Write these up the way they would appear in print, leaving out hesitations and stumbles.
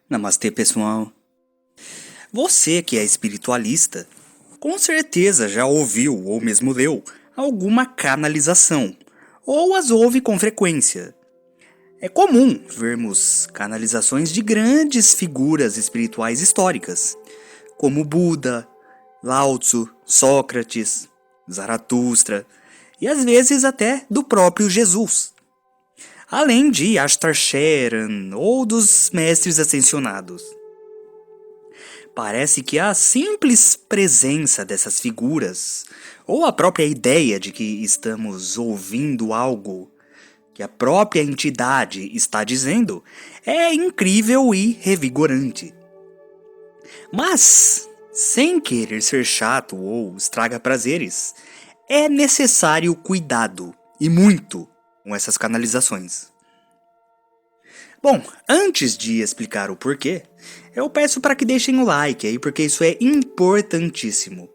Namastê, pessoal. Você que é espiritualista, com certeza já ouviu ou mesmo leu alguma canalização, ou as ouve com frequência. É comum vermos canalizações de grandes figuras espirituais históricas, como Buda, Lao Tzu, Sócrates, Zaratustra e às vezes até do próprio Jesus. Além de Ashtar Sheran ou dos mestres ascensionados. Parece que a simples presença dessas figuras, ou a própria ideia de que estamos ouvindo algo que a própria entidade está dizendo, é incrível e revigorante. Mas, sem querer ser chato ou estraga prazeres, é necessário cuidado, e muito, com essas canalizações. Bom, antes de explicar o porquê, eu peço para que deixem o like aí, porque isso é importantíssimo.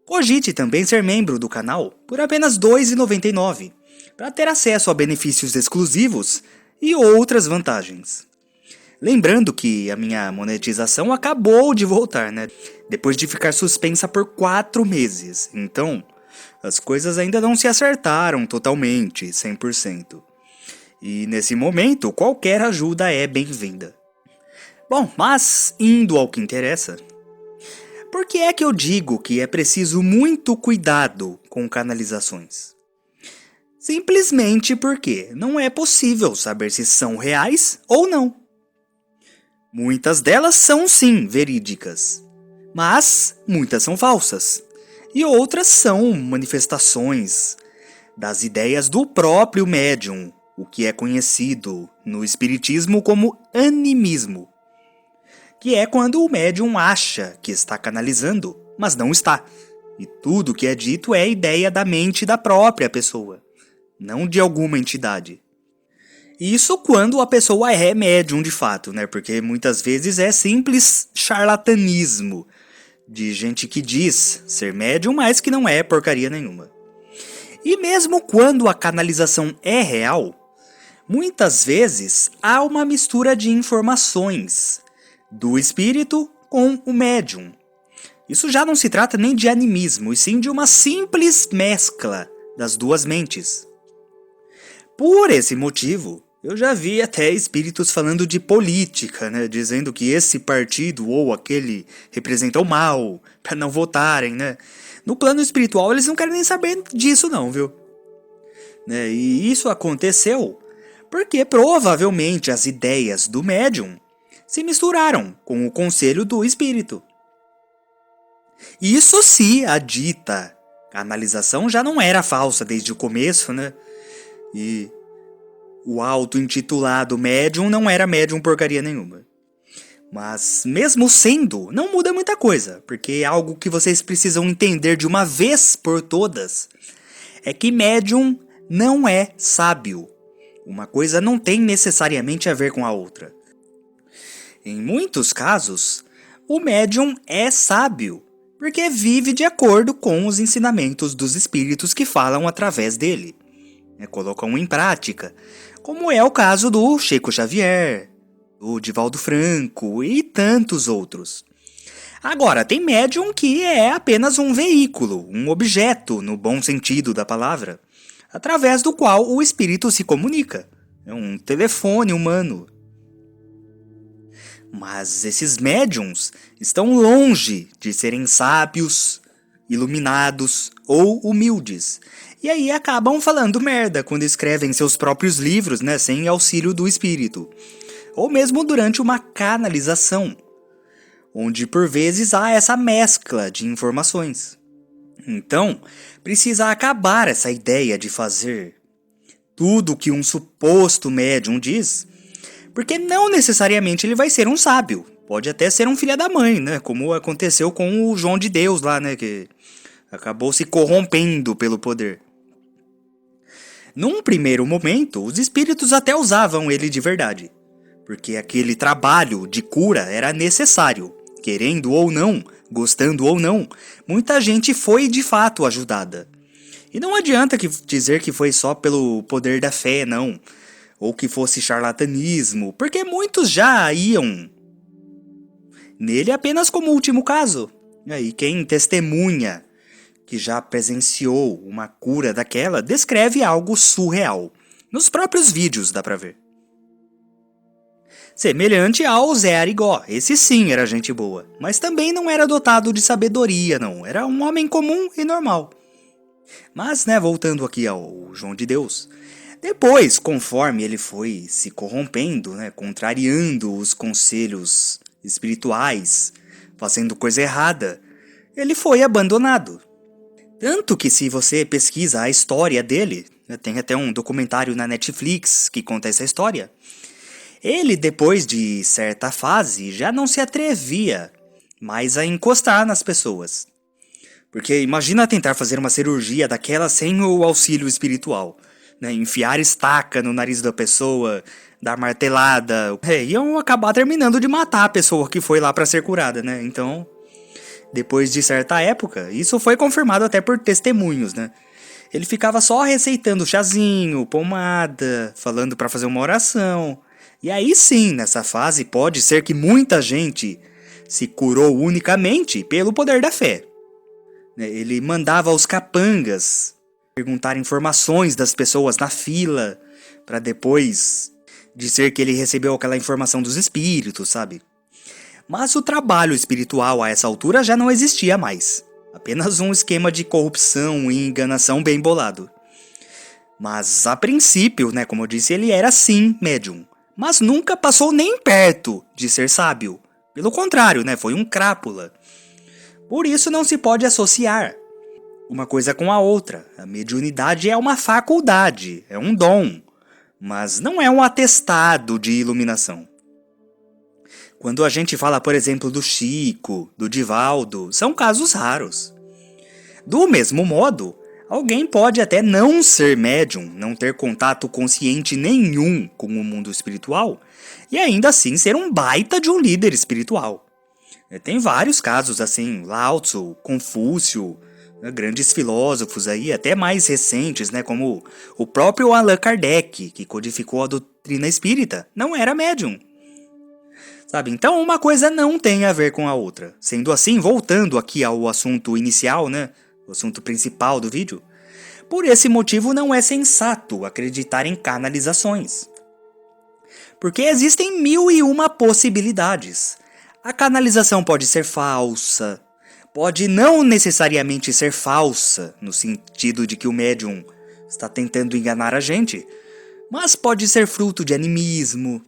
Cogite também ser membro do canal por apenas R$ 2,99, para ter acesso a benefícios exclusivos e outras vantagens. Lembrando que a minha monetização acabou de voltar, né? Depois de ficar suspensa por 4 meses. Então, as coisas ainda não se acertaram totalmente, 100%. E nesse momento, qualquer ajuda é bem-vinda. Bom, mas indo ao que interessa, por que é que eu digo que é preciso muito cuidado com canalizações? Simplesmente porque não é possível saber se são reais ou não. Muitas delas são sim verídicas, mas muitas são falsas, e outras são manifestações das ideias do próprio médium, o que é conhecido no espiritismo como animismo, que é quando o médium acha que está canalizando, mas não está, e tudo que é dito é ideia da mente da própria pessoa, não de alguma entidade. Isso quando a pessoa é médium de fato, né? Porque muitas vezes é simples charlatanismo de gente que diz ser médium, mas que não é porcaria nenhuma. E mesmo quando a canalização é real, muitas vezes há uma mistura de informações do espírito com o médium. Isso já não se trata nem de animismo, e sim de uma simples mescla das duas mentes. Por esse motivo, eu já vi até espíritos falando de política, né? Dizendo que esse partido ou aquele representa o mal, para não votarem, né? No plano espiritual eles não querem nem saber disso não, viu? Né? E isso aconteceu porque provavelmente as ideias do médium se misturaram com o conselho do espírito. Isso se a dita canalização já não era falsa desde o começo, né? E o auto-intitulado médium não era médium porcaria nenhuma. Mas mesmo sendo, não muda muita coisa, porque algo que vocês precisam entender de uma vez por todas é que médium não é sábio. Uma coisa não tem necessariamente a ver com a outra. Em muitos casos, o médium é sábio, porque vive de acordo com os ensinamentos dos espíritos que falam através dele. Colocam em prática, como é o caso do Chico Xavier, do Divaldo Franco e tantos outros. Agora, tem médium que é apenas um veículo, um objeto, no bom sentido da palavra, através do qual o espírito se comunica. É um telefone humano. Mas esses médiums estão longe de serem sábios, iluminados ou humildes. E aí acabam falando merda quando escrevem seus próprios livros, né, sem auxílio do espírito. Ou mesmo durante uma canalização, onde por vezes há essa mescla de informações. Então, precisa acabar essa ideia de fazer tudo o que um suposto médium diz, porque não necessariamente ele vai ser um sábio. Pode até ser um filho da mãe, né? Como aconteceu com o João de Deus lá, né? Que acabou se corrompendo pelo poder. Num primeiro momento, os espíritos até usavam ele de verdade, porque aquele trabalho de cura era necessário. Querendo ou não, gostando ou não, muita gente foi de fato ajudada. E não adianta dizer que foi só pelo poder da fé, não. ou que fosse charlatanismo, porque muitos já iam nele apenas como último caso. E quem testemunha que já presenciou uma cura daquela descreve algo surreal. Nos próprios vídeos dá pra ver. Semelhante ao Zé Arigó, esse sim era gente boa, mas também não era dotado de sabedoria, não. Era um homem comum e normal. Mas, voltando aqui ao João de Deus, depois, conforme ele foi se corrompendo, contrariando os conselhos espirituais, fazendo coisa errada, ele foi abandonado. Tanto que se você pesquisa a história dele, tem até um documentário na Netflix que conta essa história, ele, depois de certa fase, já não se atrevia mais a encostar nas pessoas. Porque imagina tentar fazer uma cirurgia daquela sem o auxílio espiritual. Enfiar estaca no nariz da pessoa, dar martelada. Iam acabar terminando de matar a pessoa que foi lá para ser curada, Então, depois de certa época, isso foi confirmado até por testemunhos, Ele ficava só receitando chazinho, pomada, falando para fazer uma oração. E aí sim, nessa fase, pode ser que muita gente se curou unicamente pelo poder da fé. Ele mandava os capangas perguntar informações das pessoas na fila, para depois dizer que ele recebeu aquela informação dos espíritos, sabe? Mas o trabalho espiritual a essa altura já não existia mais. Apenas um esquema de corrupção e enganação bem bolado. Mas a princípio, como eu disse, ele era sim médium. Mas nunca passou nem perto de ser sábio. Pelo contrário, foi um crápula. Por isso não se pode associar uma coisa com a outra. A mediunidade é uma faculdade, é um dom, mas não é um atestado de iluminação. Quando a gente fala, por exemplo, do Chico, do Divaldo, são casos raros. Do mesmo modo, alguém pode até não ser médium, não ter contato consciente nenhum com o mundo espiritual, e ainda assim ser um baita de um líder espiritual. Tem vários casos assim, Lao Tzu, Confúcio, grandes filósofos aí, até mais recentes, como o próprio Allan Kardec, que codificou a doutrina espírita, não era médium. Sabe? Então uma coisa não tem a ver com a outra. Sendo assim, voltando aqui ao assunto inicial, o assunto principal do vídeo, por esse motivo não é sensato acreditar em canalizações. Porque existem 1001 possibilidades. A canalização pode ser falsa, pode não necessariamente ser falsa, no sentido de que o médium está tentando enganar a gente, mas pode ser fruto de animismo.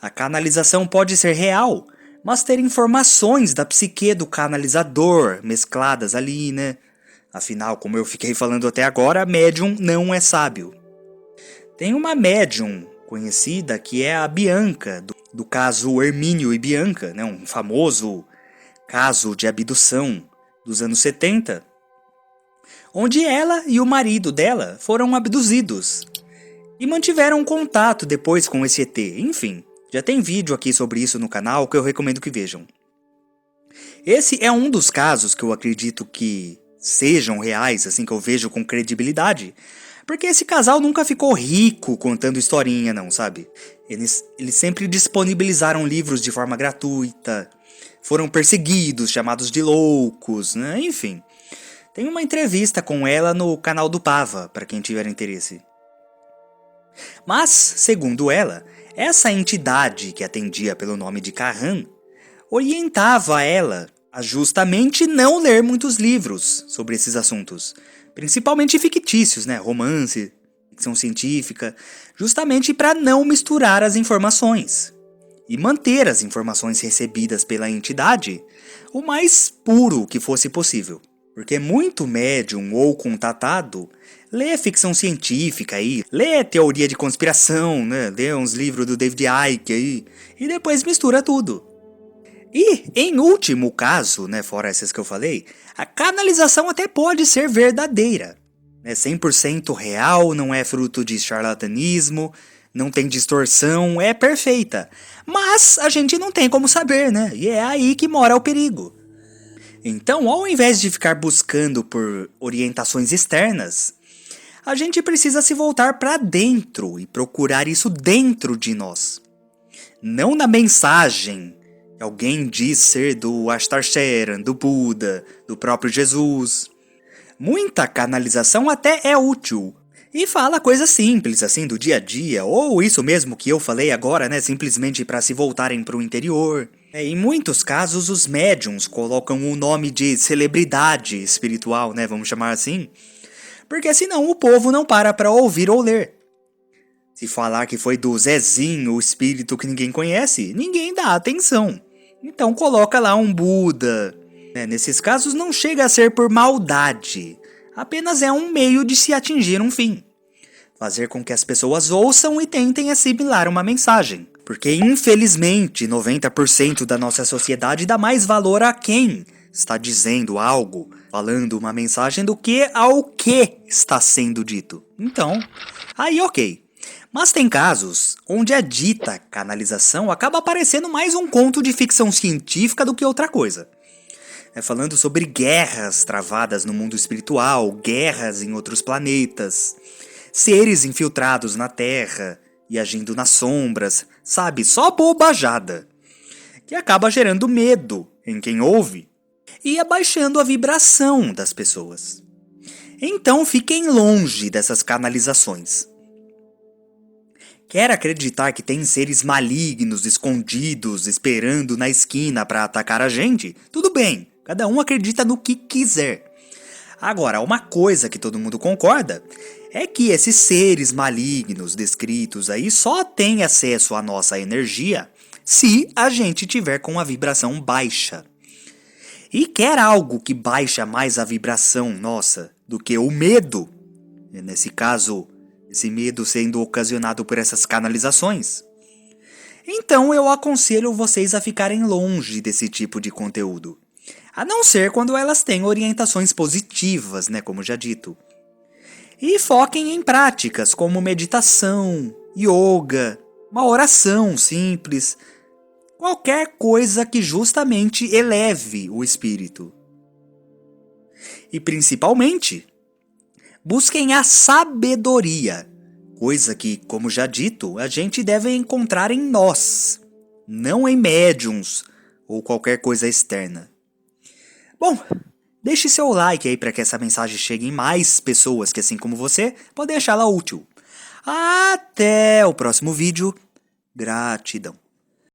A canalização pode ser real, mas ter informações da psique do canalizador mescladas ali, Afinal, como eu fiquei falando até agora, médium não é sábio. Tem uma médium conhecida que é a Bianca, do caso Hermínio e Bianca, um famoso caso de abdução dos anos 70, onde ela e o marido dela foram abduzidos e mantiveram contato depois com esse ET. Enfim, já tem vídeo aqui sobre isso no canal que eu recomendo que vejam. Esse é um dos casos que eu acredito que sejam reais, assim, que eu vejo com credibilidade, porque esse casal nunca ficou rico contando historinha, não, sabe? Eles sempre disponibilizaram livros de forma gratuita, foram perseguidos, chamados de loucos, Enfim, tem uma entrevista com ela no canal do Pava, para quem tiver interesse. Mas, segundo ela, essa entidade que atendia pelo nome de Carran orientava ela a justamente não ler muitos livros sobre esses assuntos, principalmente fictícios, romance, ficção científica, justamente para não misturar as informações e manter as informações recebidas pela entidade o mais puro que fosse possível. Porque muito médium ou contatado lê ficção científica aí, lê teoria de conspiração, lê uns livros do David Icke aí, e depois mistura tudo. E, em último caso, fora essas que eu falei, a canalização até pode ser verdadeira. 100% real, não é fruto de charlatanismo, não tem distorção, é perfeita. Mas a gente não tem como saber, E é aí que mora o perigo. Então, ao invés de ficar buscando por orientações externas, a gente precisa se voltar para dentro e procurar isso dentro de nós. Não na mensagem que alguém diz ser do Ashtar-Sheran, do Buda, do próprio Jesus. Muita canalização até é útil e fala coisas simples assim do dia a dia, ou isso mesmo que eu falei agora, né, simplesmente para se voltarem para o interior. Em muitos casos os médiums colocam o nome de celebridade espiritual, né, vamos chamar assim, porque senão o povo não para ouvir ou ler. Se falar que foi do Zezinho, o espírito que ninguém conhece, ninguém dá atenção. Então coloca lá um Buda. Nesses casos não chega a ser por maldade, apenas é um meio de se atingir um fim. Fazer com que as pessoas ouçam e tentem assimilar uma mensagem. Porque infelizmente 90% da nossa sociedade dá mais valor a quem está dizendo algo, falando uma mensagem, do que ao que está sendo dito. Então, aí ok. Mas tem casos onde a dita canalização acaba parecendo mais um conto de ficção científica do que outra coisa. Falando sobre guerras travadas no mundo espiritual, guerras em outros planetas, seres infiltrados na Terra e agindo nas sombras, sabe, só bobajada, que acaba gerando medo em quem ouve e abaixando a vibração das pessoas. Então fiquem longe dessas canalizações. Quer acreditar que tem seres malignos escondidos esperando na esquina para atacar a gente? Tudo bem, cada um acredita no que quiser. Agora, uma coisa que todo mundo concorda é que esses seres malignos descritos aí só têm acesso à nossa energia se a gente tiver com a vibração baixa. E quer algo que baixa mais a vibração nossa do que o medo, nesse caso, esse medo sendo ocasionado por essas canalizações, então eu aconselho vocês a ficarem longe desse tipo de conteúdo. A não ser quando elas têm orientações positivas, né, como já dito. E foquem em práticas como meditação, yoga, uma oração simples, qualquer coisa que justamente eleve o espírito. E principalmente, busquem a sabedoria, coisa que, como já dito, a gente deve encontrar em nós, não em médiums ou qualquer coisa externa. Bom, deixe seu like aí para que essa mensagem chegue em mais pessoas que, assim como você, podem achá-la útil. Até o próximo vídeo. Gratidão.